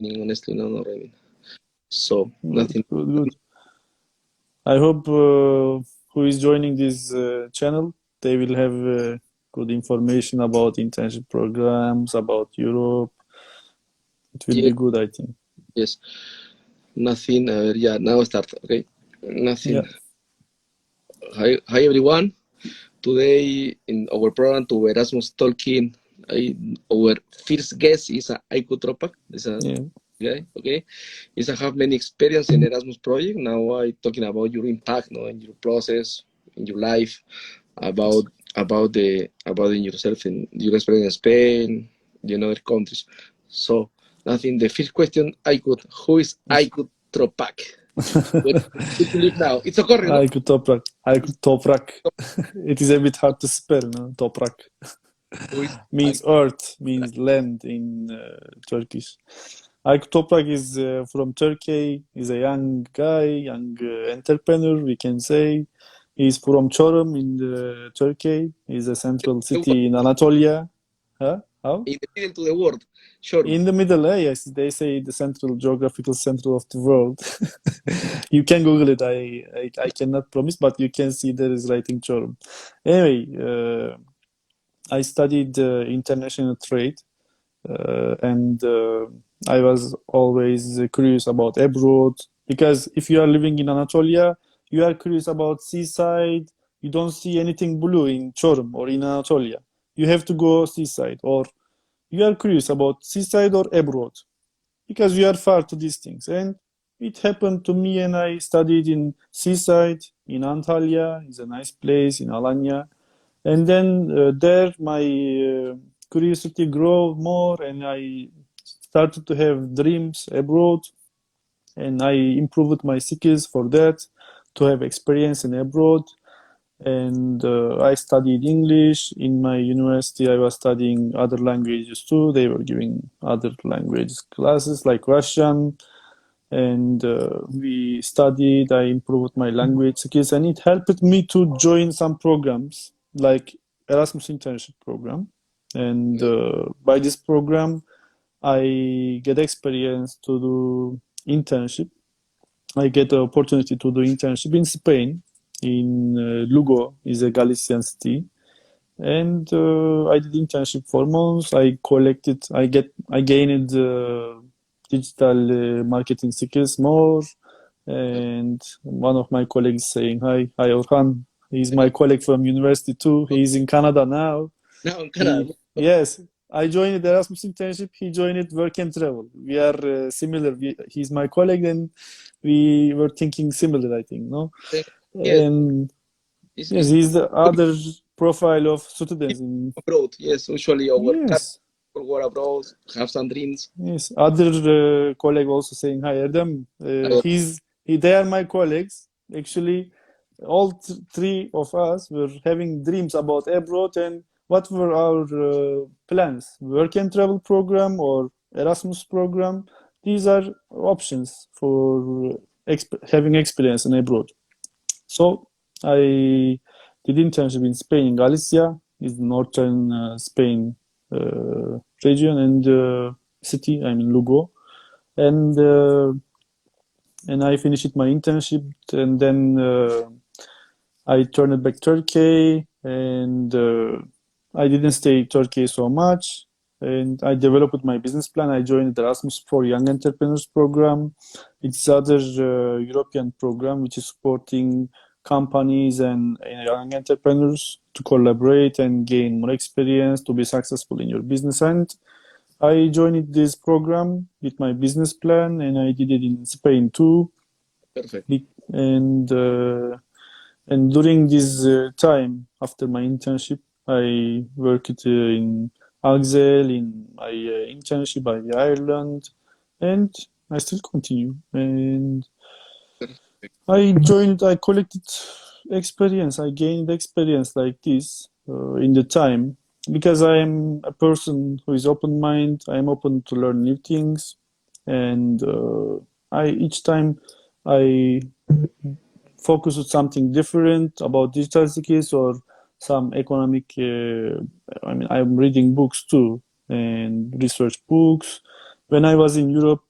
honestly, no rhyming. So nothing. Good. I hope who is joining this channel, they will have good information about internship programs, about Europe. It will Yes, be good, I think. yes. Nothing. Yeah, now start. Okay. Yeah. Nothing. Hi everyone. Today in our program to Erasmus talking, our first guest is Aykut Toprak. Is a Yeah. guy. Okay. Is I have many experience in Erasmus project. Now I talking about your impact, no, in your process, in your life, about about in yourself and your experience in Spain, other countries. So nothing. The first question, Aykut, who is Aykut Toprak? Where do you live now? It's Ocorre, no? Aykut Toprak. Aykut Toprak. It is a bit hard to spell, no? Toprak. Who is Means Aykut? earth, means land in Turkish. Aykut Toprak is from Turkey. He's a young guy, young entrepreneur, we can say. He's from Çorum in Turkey. He's a central The world, city in Anatolia. Huh? How? in the middle to the world. Sure. In the middle, yes. They say the central, geographical center of the world. You can Google it. I cannot promise, but you can see there is writing Çorum. Anyway, I studied international trade, and I was always curious about abroad because if you are living in Anatolia, you are curious about seaside. You don't see anything blue in Çorum or in Anatolia. You have to go seaside, or you are curious about seaside or abroad because you are far to these things. And it happened to me, and I studied in seaside in Antalya. It's a nice place in Alanya. And then there my curiosity grew more, and I started to have dreams abroad, and I improved my skills for that to have experience in abroad. And I studied English in my university. I was studying other languages too. They were giving other languages classes like Russian, and we studied. I improved my language skills, and it helped me to join some programs like Erasmus internship program. And by this program, I get experience to do internship. I get the opportunity to do internship in Spain, in Lugo, is a Galician city. And I did internship for months. I gained digital marketing skills more. And one of my colleagues saying, hi Orhan. He's my colleague from university too. He's in Canada now. Now in Canada. He, yes, I joined the Erasmus internship. He joined work and travel. We are similar. He's my colleague, and we were thinking similar, I think, no? Yes, And yes, it's he's the other profile of students in. abroad. Yes, usually our Yes, go abroad, have some dreams. yes. Other colleague also saying hi, Erdem. They are my colleagues. Actually, all three of us were having dreams about abroad, and what were our plans? Work and travel program or Erasmus program? These are options for having experience in abroad. So I did internship in Spain, in Galicia, is northern Spain region, and city. I'm in Lugo, and I finished my internship, and then I turned back Turkey, and I didn't stay in Turkey so much, and I developed my business plan. I joined the Erasmus for Young Entrepreneurs program. It's other European program which is supporting companies and young entrepreneurs to collaborate and gain more experience to be successful in your business. And I joined this program with my business plan, and I did it in Spain too. Perfect. And during this time after my internship, I worked in Axel in my internship by Ireland, and I still continue. And I collected experience. I gained experience like this in the time because I am a person who is open-minded. I am open to learn new things, and I each time I focus on something different about digital skills or some economic. I'm reading books too and research books. When I was in Europe,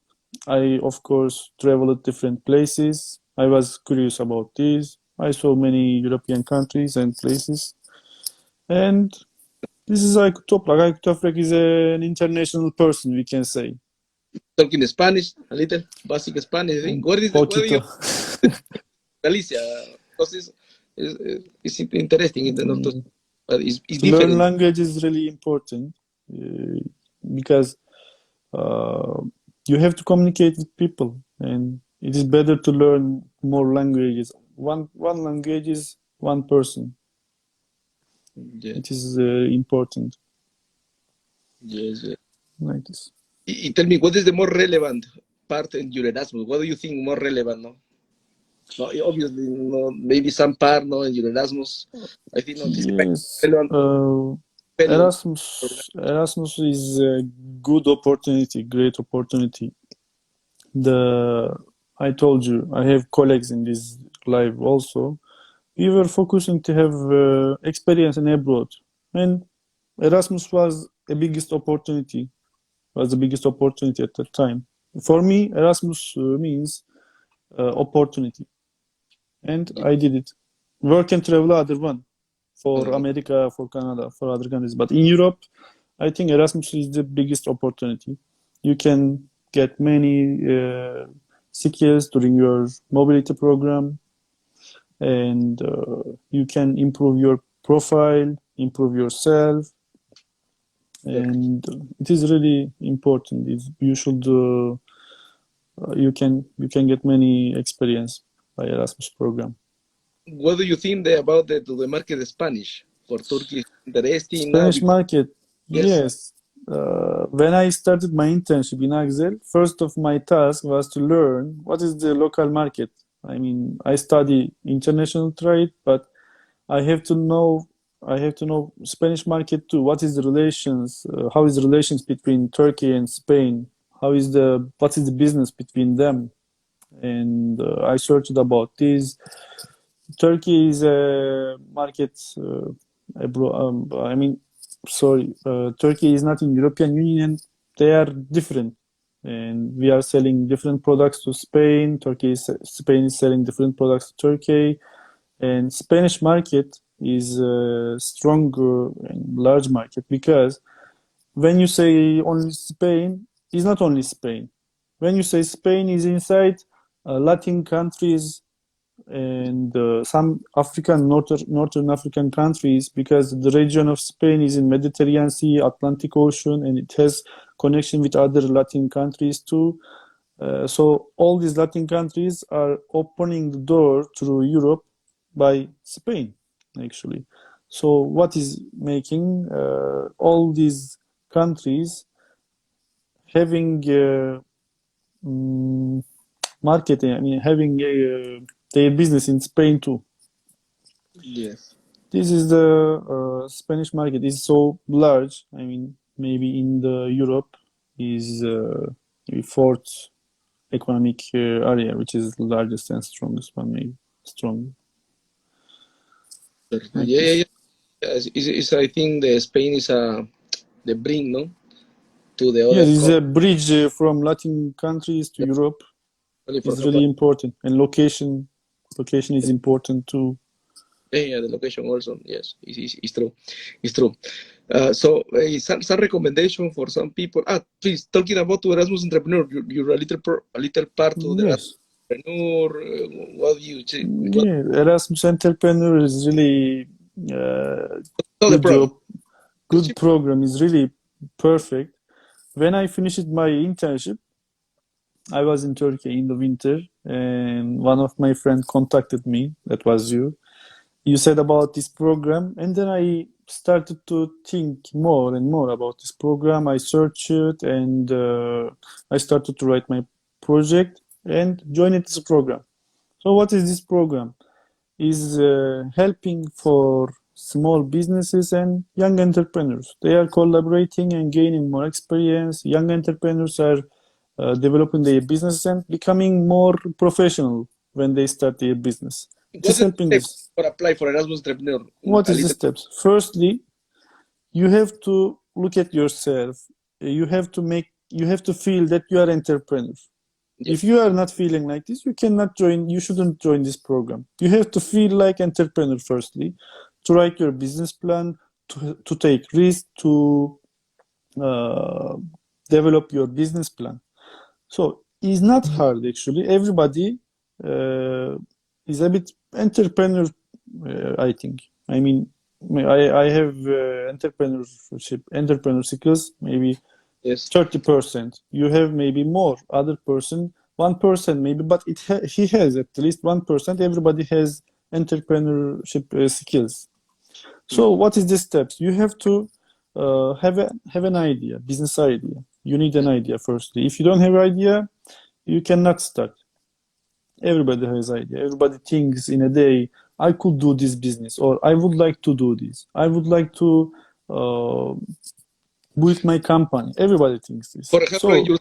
I, of course, traveled different places. I was curious about this. I saw many European countries and places. And this is Aykut Toprak. Aykut Toprak is an international person, we can say. Talking Spanish, a little basic Spanish. I think. Where Poquito. you Galicia? Because it's interesting in the north, but it's To learn different. language is really important because uh, you have to communicate with people, and it is better to learn more languages. One language is one person. Yeah. It is important Yes. Yes. like this. Tell me, what is the more relevant part in your Erasmus? What do you think more relevant? No, no, obviously, no, maybe some part, no, in your Erasmus. I think no, this is Yes, relevant experience. Erasmus is a good opportunity, great opportunity. I told you, I have colleagues in this live also. We were focusing to have experience in abroad, and Erasmus was the biggest opportunity at that time. For me, Erasmus means opportunity, and Yeah. I did it. Work and travel, other one for Uh, America, for Canada, for other countries. But in Europe, I think Erasmus is the biggest opportunity. You can get many skills during your mobility program, and you can improve your profile, improve yourself, and it is really important. You should you can get many experience by Erasmus program. what do you think about the market Spanish for Turkey? Interesting now Spanish because market, yes, yes. When I started my internship in Axel, first of my task was to learn what is the local market. I mean, I study international trade, but I have to know I have to know Spanish market too. What is the relations? How is the relations between Turkey and Spain? What is the business between them? And I searched about this. Turkey is a market. I mean, sorry, Turkey is not in European Union. They are different, and we are selling different products to Spain. Spain is selling different products to Turkey, and Spanish market is a strong and large market because when you say only Spain, it's not only Spain. When you say Spain is inside Latin countries and some northern African countries because the region of Spain is in Mediterranean Sea, Atlantic Ocean, and it has connection with other Latin countries too. So all these Latin countries are opening the door through Europe by Spain, actually. So what is making all these countries having mm, marketing? I mean, having their business in Spain too. yes. This is the Spanish market is so large. I mean, maybe in the Europe is maybe fourth economic area, which is the largest and strongest one, maybe strong like Yeah, yeah, this. yeah. I think the Spain is the bring, no, to the Yes, other it's a countries. bridge from Latin countries to Europe. For It's example, really important, and location is important too. yeah, the location also. Yes, it's true. It's true. So, some recommendation for some people. Please, talking about to Erasmus entrepreneur, you're a little part of the Erasmus Yes, entrepreneur. What do you say? What yeah, Erasmus Entrepreneur is really uh, all the good program? good program. Is really perfect. When I finished my internship, I was in Turkey in the winter, and one of my friends contacted me. That was you. You said about this program, and then I started to think more and more about this program. I searched it, and I started to write my project and joined this program. So, what is this program? Is helping for small businesses and young entrepreneurs. They are collaborating and gaining more experience. Young entrepreneurs are developing their business and becoming more professional when they start their business. It is What's the helping step this. for apply for Erasmus entrepreneur? What A is the little. steps? Firstly, you have to look at yourself. You have to feel that you are entrepreneur. If you are not feeling like this, you cannot join. You shouldn't join this program. You have to feel like entrepreneur firstly, to write your business plan, to take risk, to uh, develop your business plan. So it's not hard actually. Everybody is a bit entrepreneur, I think. I mean, I have entrepreneur skills, maybe Yes. 30%. You have maybe more. Other person, 1% maybe, but he has at least 1%. Everybody has entrepreneurship skills. So what is the steps? You have to have an idea, business idea. You need an idea firstly. If you don't have idea, you cannot start. Everybody has idea. Everybody thinks in a day, I could do this business, or I would like to do this. I would like to build my company. Everybody thinks this. For example, So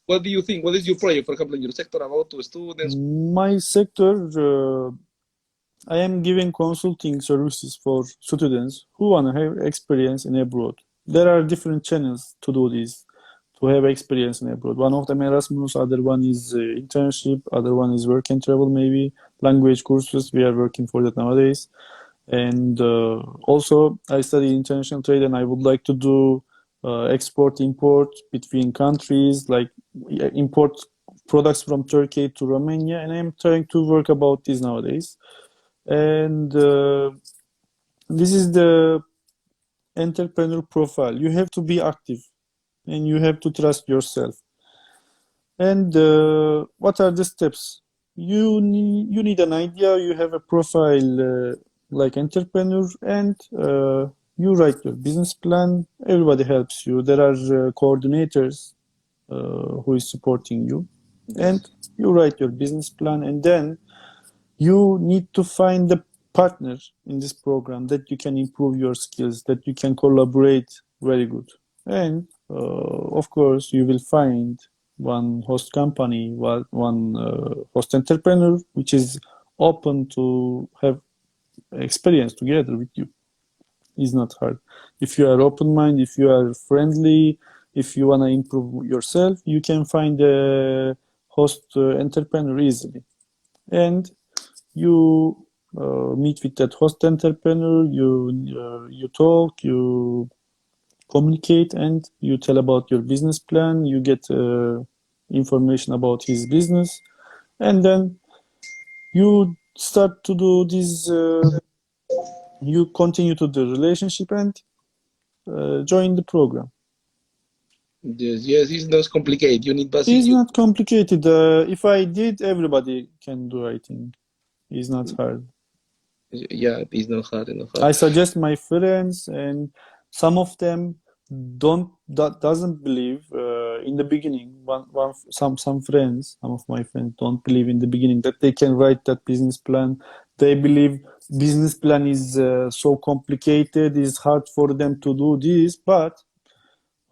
what do you think? What is your project, for example, in your sector about to students? my sector, I am giving consulting services for students who want to have experience in abroad. There are different channels to do this, to have experience in abroad. One of them Erasmus, other one is internship, other one is work and travel, maybe language courses. We are working for that nowadays. And also, I study international trade, and I would like to do export import between countries, like import products from Turkey to Romania, and I'm trying to work about this nowadays. And this is the entrepreneur profile. You have to be active, and you have to trust yourself. And what are the steps? You need an idea. You have a profile like entrepreneur, and you write your business plan. Everybody helps you. There are coordinators who is supporting you, and you write your business plan, and then you need to find a partner in this program that you can improve your skills, that you can collaborate very good. And of course, you will find one host company, one host entrepreneur, which is open to have experience together with you. It's not hard. If you are open minded, if you are friendly, if you want to improve yourself, you can find a host entrepreneur easily. And you meet with that host entrepreneur, you talk, you communicate, and you tell about your business plan. You get information about his business, and then you start to do this. You continue to the relationship and join the program. Yes, it's not complicated. You need It's basic. not complicated. If I did, everybody can do. I think it's not hard. Yeah, it's not hard, not I hard. suggest my friends, and some of them doesn't believe in the beginning. Some friends, some of my friends don't believe in the beginning that they can write that business plan. They believe business plan is so complicated, it's hard for them to do this. But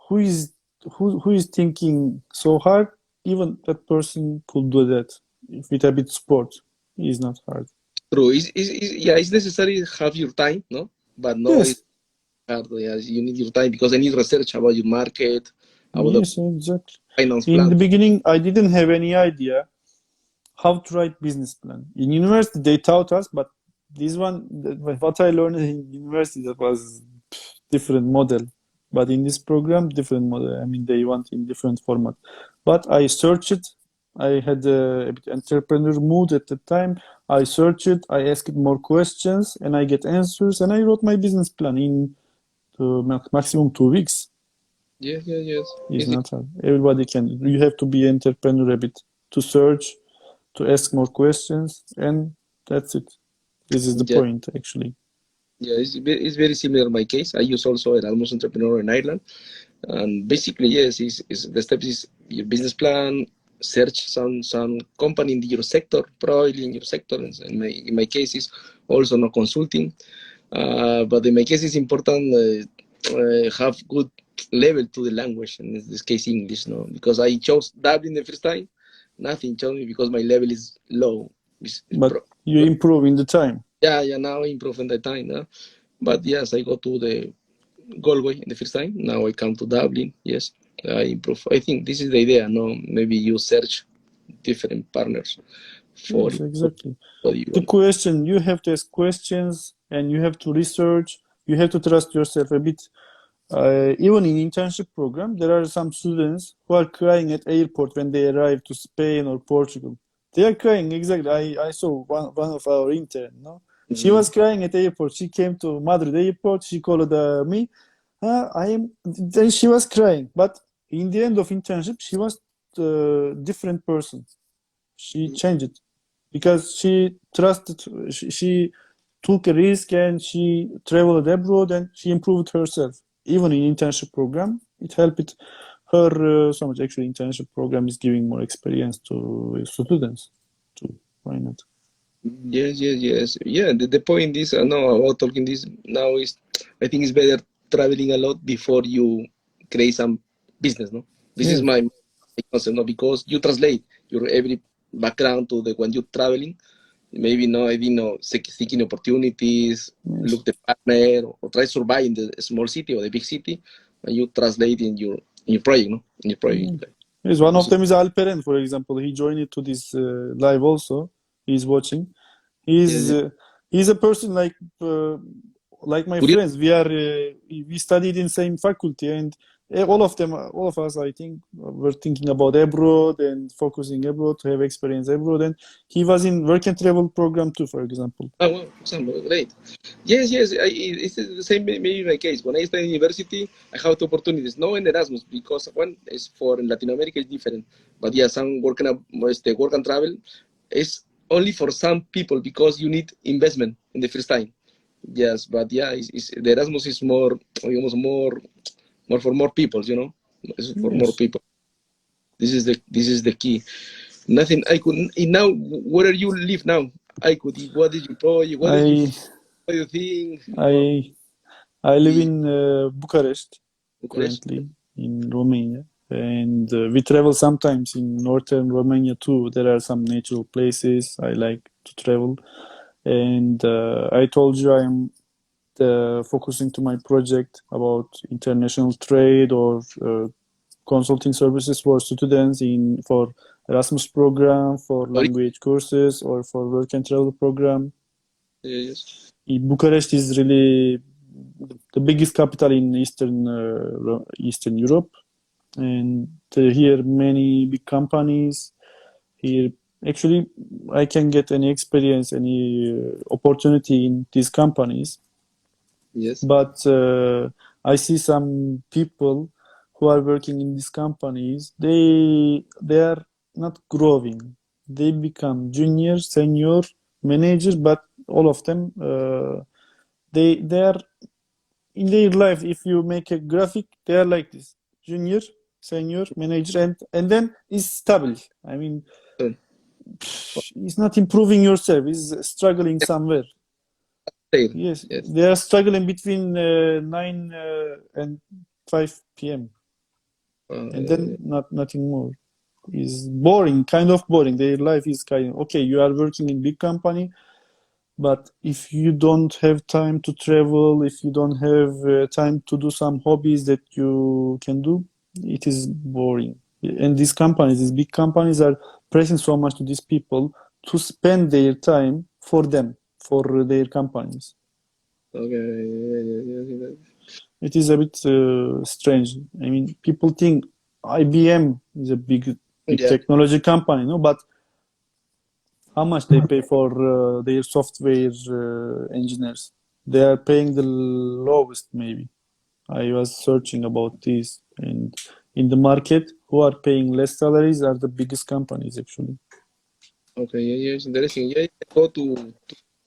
who is who is thinking so hard? Even that person could do that with a bit sport. It's not hard. True. Yeah, it's necessary to have your time, no? But no, it's Yes, hard. Yes, you need your time because I need research about your market, about the yes, exactly. finance In plan. the beginning, I didn't have any idea how to write business plan. In university, they taught us, but this one, what I learned in university, that was different model. But in this program, different model. I mean, they want in different format. But I searched it. I had a bit entrepreneur mood at the time. I searched it. I asked more questions, and I get answers. And I wrote my business plan in maximum 2 weeks. Yes, yes, yes. It's not hard. Everybody can. You have to be entrepreneur a bit to search, to ask more questions, and that's it. This is the Yeah, point, actually. yeah. It's very similar in my case. I use also Erasmus Entrepreneur in Ireland, and basically, yes, the steps is your business plan. Search some company in your sector, probably in your sector. In my case, is also no consulting. But in my case, it's important have good level to the language, and in this case, English, no, because I chose Dublin the first time. Nothing chose me because my level is low. But you improve in the time. Yeah, now I improve in the time, no? But yes, I go to the Galway the first time. Now I come to Dublin. Yes, I improve. I think this is the idea. No, maybe you search different partners for Yes, exactly. what you The want. question, you have to ask questions and you have to research. You have to trust yourself a bit. Even in internship program, there are some students who are crying at airport when they arrive to Spain or Portugal. They are crying, exactly. I saw one of our intern, no? She Mhm. was crying at airport. She came to Madrid airport. She called me. I am. Then she was crying. But in the end of internship, she was a different person. She changed because she trusted. She took a risk and she traveled abroad and she improved herself. Even in internship program, it helped her so much. Actually, internship program is giving more experience to students. Too. Why not? Yes, yes, yes. Yeah, the point is now about talking this now is I think it's better traveling a lot before you create some business, no? This is Yes. my concept, no? Because you translate your every background to the when you're traveling. Maybe no, I didn't know seeking opportunities, Yes. look the partner, or try to survive in the small city or the big city, and you translate in your project, no? In your Mm. project. Yes, one of Also, them is Alperen, for example. He joined to this live also. He's watching. He's yes, uh, he's a person like my curious. friends. We studied in same faculty, and all of us, I think, were thinking about abroad and focusing abroad to have experience abroad. And he was in work and travel program too, for example. Oh, wow, example, great. Yes, yes, it's the same maybe in my case. When I studied in university, I have two opportunities. No in Erasmus, because one is for in Latin America is different. But yeah, some work and travel is only for some people because you need investment in the first time. Yes, but yeah, the Erasmus is more, almost more for more people, you know. It's for more Yes, people. This is the key. Nothing I could now. Where you live now? I could. What did you project? What did you? I What do you think about I I live the in Bucharest Bucharest? currently in Romania, and we travel sometimes in northern Romania too. There are some natural places I like to travel, and I told you I'm focusing to my project about international trade or consulting services for students in for Erasmus program, for Sorry? language courses, or for work and travel program. Yes. Bucharest is really the biggest capital in Eastern Europe, and here many big companies. Here, actually, I can get any experience, any opportunity in these companies. Yes. But I see some people who are working in these companies. They are not growing. They become junior, senior, manager, but all of them they are in their life. If you make a graphic, they are like this: junior, senior, manager, and then is stable. I mean, So, it's not improving yourself. It's struggling somewhere. yes. Yes, Yes. they are struggling between 9 and 5 p.m. and then Uh, nothing more. Is boring, kind of boring. Their life is kind of okay. You are working in big company, but if you don't have time to travel, if you don't have time to do some hobbies that you can do, it is boring. And these companies, these big companies, are pressing so much to these people to spend their time for them, for their companies. okay. Yes. It is a bit strange. I mean, people think IBM is a big Yeah. technology company, no? But how much they pay for their software engineers? They are paying the lowest, maybe. I was searching about this, and in the market, who are paying less salaries are the biggest companies, actually. Okay. Yeah. Yes. Interesting. Yeah.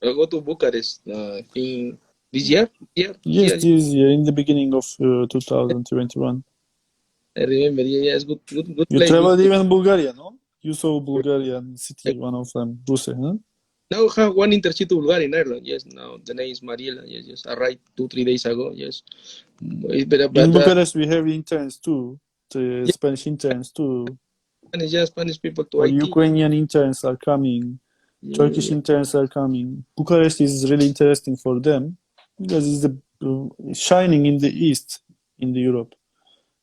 I go to Bucharest. I think this year. Yeah. Yes, Yeah. this year, in the beginning of 2021. I remember. Yeah. Yeah. It's good. Good You place. Good traveled place. even Bulgaria, no? You saw Bulgarian city, one of them, Bruce, huh? Now I have one internship to Bulgaria in Ireland. Yes. Now the name is Mariela. Yes. Yes. I arrived 2 3 days ago. Yes. It's better, In but Bucharest, we have interns too, the yeah, Spanish interns too, Spanish, yeah, Spanish people to or IT. Ukrainian interns are coming, Turkish Yeah. interns are coming. Bucharest is really interesting for them because it's the shining in the east in the Europe.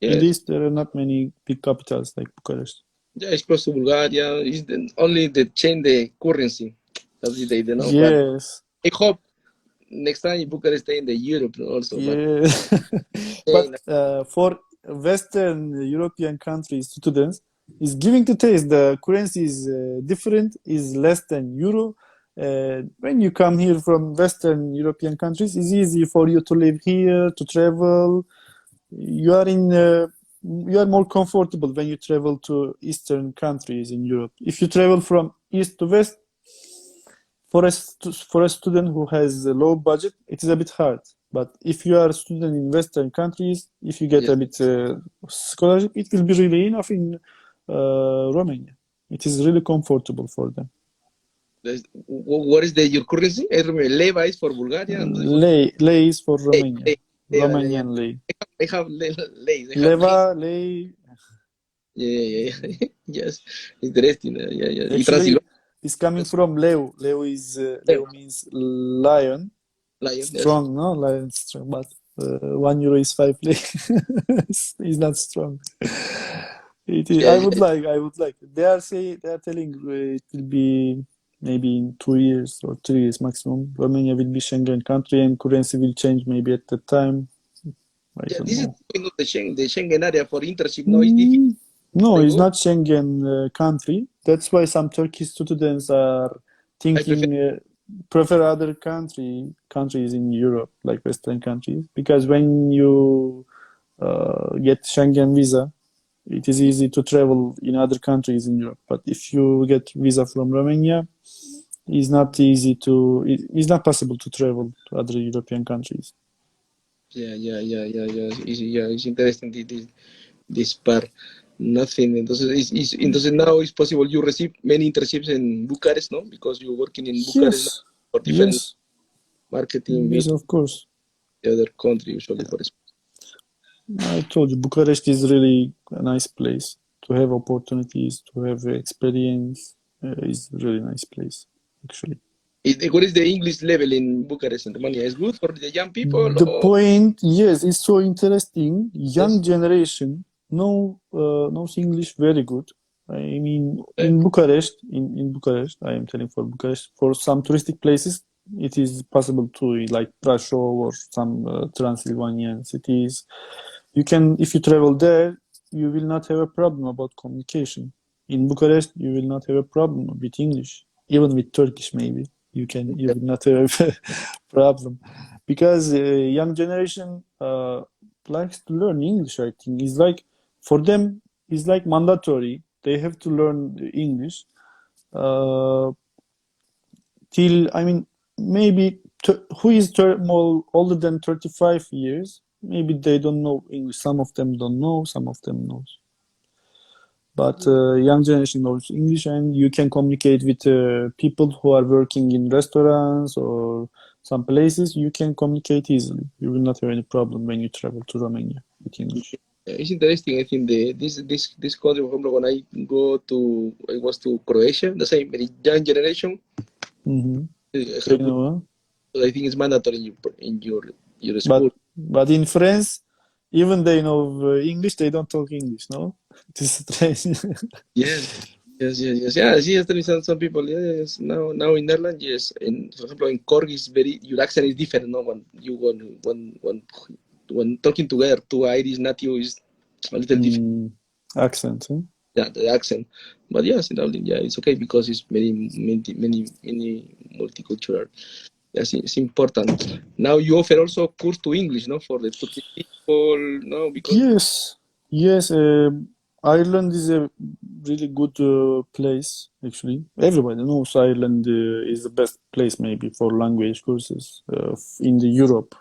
In the Yes. east, there are not many big capitals like Bucharest. Yeah, it's close to Bulgaria. It's only the change the currency. That's it, they don't know. But Yes, I hope next time Bucharest stay in the Europe also. But yeah. But for Western European countries, students is giving the taste. The currency is different, is less than euro. When you come here from Western European countries, it's easy for you to live here, to travel. You are in. You are more comfortable when you travel to Eastern countries in Europe. If you travel from East to West, for a student who has a low budget, it is a bit hard. But if you are a student in Western countries, if you get yes, a bit scholarship, it will be really enough in Romania. It is really comfortable for them. what is the your currency? I remember leva is for Bulgaria and for Lei is for lei, Romania. lei, leva, lei. Romanian lei. I have lei. I have lei. Leva, lei. Yeah. Yes, interesting. Yeah. Y Actually, Transilvania, it's coming from leu. Leu means lion. lion, yes. Strong, no? Lion strong, but €1 is 5 lei. It's not strong. Yeah, I would like. They are telling it will be maybe in 2 years or 3 years maximum. Romania will be Schengen country and currency will change maybe at the time. I yeah. don't This is know. the Schengen area for internship. No, it's difficult. Mm, no, They it's go. not Schengen country. That's why some Turkish students are I prefer. thinking prefer other countries in Europe, like Western countries, because when you get Schengen visa, it is easy to travel in other countries in Europe. But if you get visa from Romania, it's not possible to travel to other European countries. Yeah. It's interesting this part. Nothing. Entonces now it's possible you receive many internships in Bucharest, no? Because you're working in Bucharest now Yes, for different yes, marketing yes, with of course. the other country usually for I told you, Bucharest is really a nice place to have opportunities, to have experience. It's really nice place, actually. What is the English level in Bucharest and Romania? Is good for the young people The or point, yes, is so interesting. Young yes? generation knows English very good. I mean, Uh, in Bucharest, I am telling for Bucharest, for some touristic places, it is possible to like Brașov or some Transylvanian cities. You can, if you travel there, you will not have a problem about communication. In Bucharest, you will not have a problem with English, even with Turkish, maybe you will not have a problem because young generation likes to learn English. I think it's like for them, it's like mandatory. They have to learn English uh, till I mean maybe who is more older than 35 years. Maybe they don't know English. Some of them don't know. Some of them knows. But young generation knows English, and you can communicate with people who are working in restaurants or some places. You can communicate easily. You will not have any problem when you travel to Romania with English. It's interesting. I think this country, for example, when I was to Croatia, the same very young generation. Mm-hmm. They Help with, know, I think it's mandatory in your but school. in France, even they know English, they don't talk English. No, it is strange. Yes. Yes. Yeah, yes, there is some people. Yes, now in Netherlands, yes. And for example, in Cork, is very your accent is different. No, when talking together, two Irish native is a little different. Mm, accent. Eh? Yeah, the accent. But yes, in Dublin, yeah, it's okay because it's many multicultural. Yes, it's important. Now you offer also course to English, no, for the Turkish people, no, because Yes, yes. Ireland is a really good place, actually. Everybody knows Ireland is the best place, maybe, for language courses in the Europe.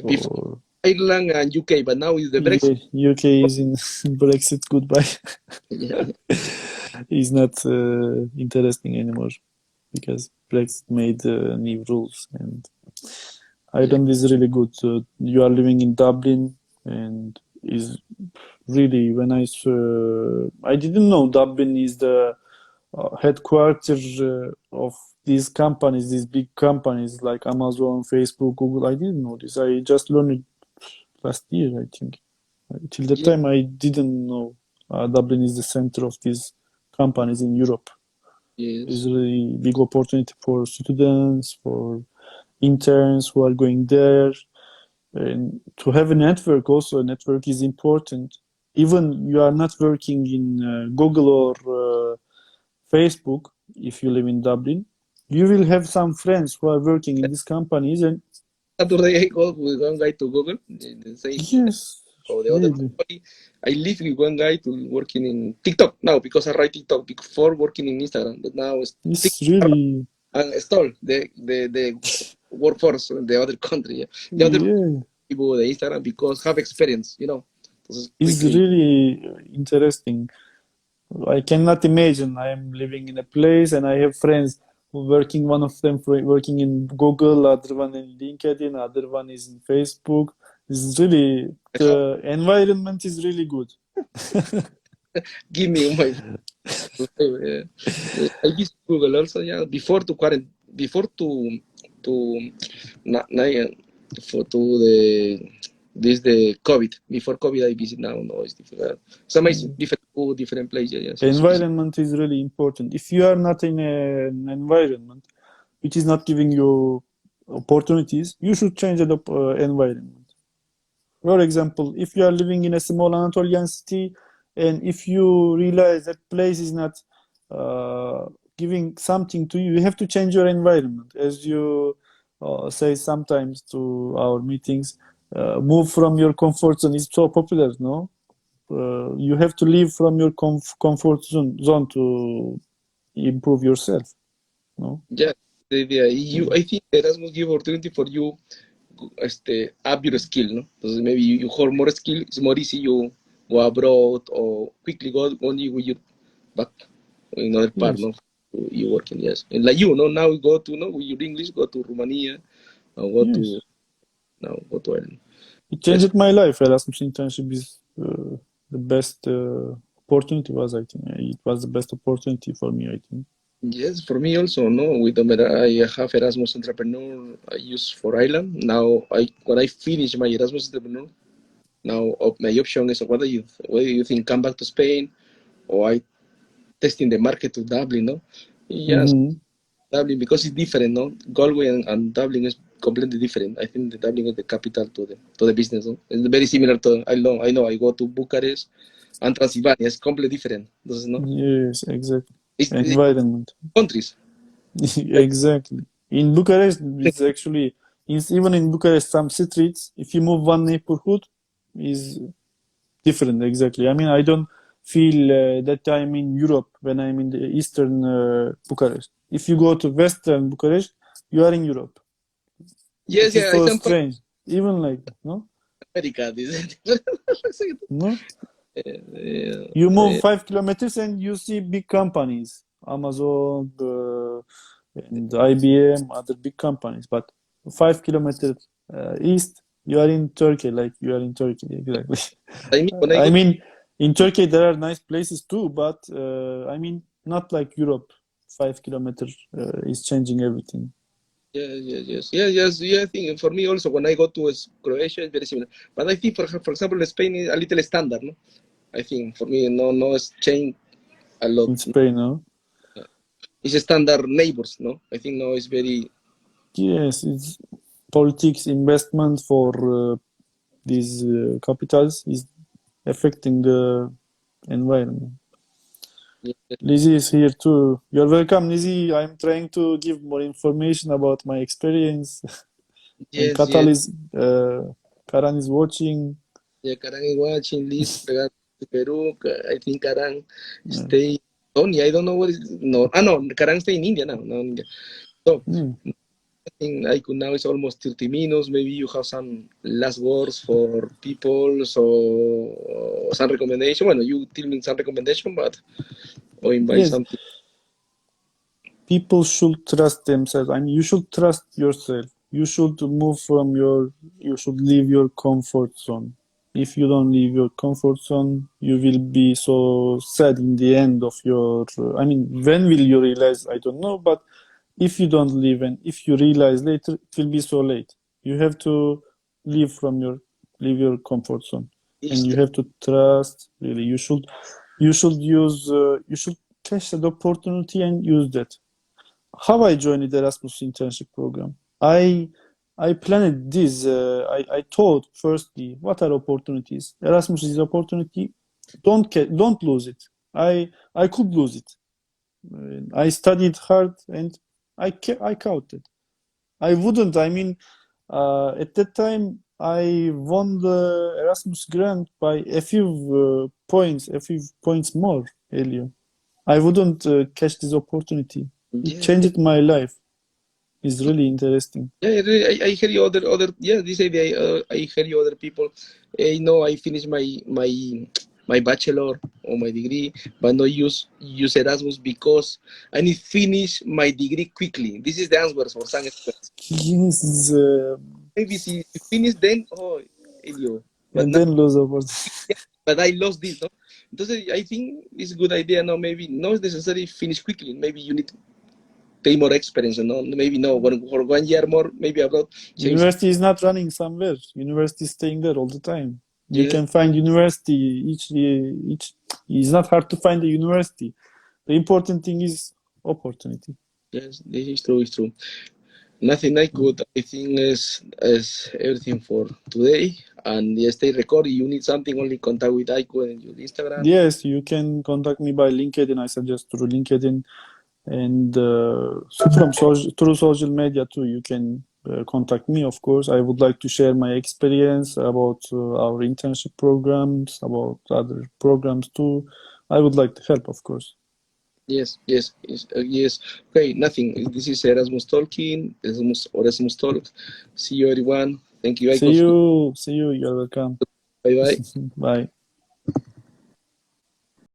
before Or Ireland and UK, but now is the Brexit. yeah, UK is in Brexit. Goodbye. Yeah, It's not interesting anymore because Brexit made new rules, and yeah. Ireland is really good. You are living in Dublin, and is really when I didn't know Dublin is the headquarters of these companies, these big companies like Amazon, Facebook, Google. I didn't know this. I just learned it last year, I think. Till the Yeah. time, I didn't know Dublin is the center of these companies in Europe. Yes. It's really big opportunity for students, for interns who are going there. And to have a network also, a network is important. Even you are not working in Google or Facebook, if you live in Dublin, you will have some friends who are working in these companies. And Saturday I go with one guy to Google, the same. yes, Or the other really, company, I live with one guy to working in TikTok now because I write TikTok before working in Instagram, but now it's it's TikTok really, and stall the workforce in the other country. Yeah. The other yeah, people the Instagram because have experience, you know. Entonces, it's quickly. really interesting. I cannot imagine I am living in a place and I have friends who working, one of them working in Google, other one in LinkedIn, other one is in Facebook. It's really, I have the environment is really good. give me my I use Google also, yeah. Before to quarantine, before to for to the COVID. Before COVID, I visit now. No, it's different. It's amazing. Different food, different places. Yes, it's Environment is really important. If you are not in an environment which is not giving you opportunities, you should change the environment. For example, if you are living in a small Anatolian city and if you realize that place is not uh, giving something to you, you have to change your environment. As you say sometimes to our meetings, move from your comfort zone is so popular, no? You have to leave from your comfort zone to improve yourself, no? yeah. I think Erasmus give opportunity for you, up your skill, no? Entonces maybe you hold more skill. It's more easy you go abroad or quickly go only with your back in other part, Yes, no? You working, yes. And like you, no? Now you go to, no, with your English, go to Romania, or go to yes. now go to Ireland. It Yes. changed my life. Erasmus internship is the best opportunity was, I think. It was the best opportunity for me, I think. Yes, for me also, no. With the I have Erasmus Entrepreneur I use for Ireland. Now, when I finish my Erasmus Entrepreneur, now my option is whether you think come back to Spain or I testing the market to Dublin, no? Yes, Hmm. Dublin because it's different, no? Galway and Dublin is completely different. I think the Dublin is the capital to the business, no? It's very similar to I know I go to Bucharest and Transylvania. It's completely different. This is no. Yes, exactly. It's Environment. countries. Exactly. In Bucharest, it's actually, even in Bucharest, some streets, if you move one neighborhood, is different. Exactly. I mean, I don't feel that I'm in Europe when I'm in the eastern Bucharest. If you go to western Bucharest, you are in Europe. Yes, It is yeah, so it's in strange. Even like, no? America. This. No? Yeah, You move 5 kilometers and you see big companies, Amazon, and IBM, other big companies. But 5 kilometers east, you are in Turkey, like you are in Turkey, exactly. I mean, when I I go, mean, in Turkey there are nice places too, but I mean, not like Europe. 5 kilometers is changing everything. yes, yes, yes, yes, yes, yeah. I think for me also when I go to Croatia, it's very similar. But I think for example, Spain is a little standard, no? I think for me, no, it's changed a lot. In Spain, no? It's a standard neighbors, no? I think no, it's very. Yes, it's politics, investment for these capitals is affecting the environment. Lizzie is here too. You're welcome, Lizzie. I'm trying to give more information about my experience. And Yes, yes. Karan is watching. Yeah, Karang is watching this. Peru. I think Karang Yeah. stay. Tony, I don't know what is no. No, Karang stay in India now. No, India. So Hmm. I think I could now it's almost 30 minutes. Maybe you have some last words for people, so some recommendation. Well, you tell me some recommendation, but or invite Yes, something. people should trust themselves. I mean, you should trust yourself. You should move from your, you should leave your comfort zone. If you don't leave your comfort zone, you will be so sad in the end of your, I mean, when will you realize? I don't know, but if you don't leave and if you realize later, it will be so late. You have to leave from your, leave your comfort zone, and It's you have to trust. Really, you should use, you should catch that opportunity and use that. How I joined the Erasmus internship program? I planned this. I thought firstly, what are opportunities? Erasmus is opportunity. Don't lose it. I could lose it. I studied hard and I counted. I wouldn't. I mean, at that time, I won the Erasmus grant by a few points more, Elio. I wouldn't catch this opportunity. It Yes, changed my life. It's really interesting. yeah, I hear you yeah, this idea. I hear you other people. I finished my bachelor or my degree, but not use Erasmus because I need finish my degree quickly. This is the answer for some experts. Yes, Maybe if you finish then, Elio. But and now, then lose opportunity. but I lost this, no? Entonces, I think it's a good idea. No, maybe not necessarily finish quickly. Maybe you need to pay more experience, no? Maybe no, for 1 year more, maybe abroad. Change. University is not running somewhere. University is staying there all the time. You Yes, can find university each. It's not hard to find a university. The important thing is opportunity. yes, this is true. It's true. Nothing I could. I think is everything for today. And yes, stay recording. You need something, only contact with Aykut and your Instagram. Yes, you can contact me by LinkedIn. I suggest through LinkedIn and through social media too. You can contact me, of course. I would like to share my experience about our internship programs, about other programs too. I would like to help, of course. Yes. Okay, nothing. This is Erasmus talking. Erasmus talk. See you, everyone. Thank you, See Aykut. you. See you. You're welcome. Bye bye. Bye.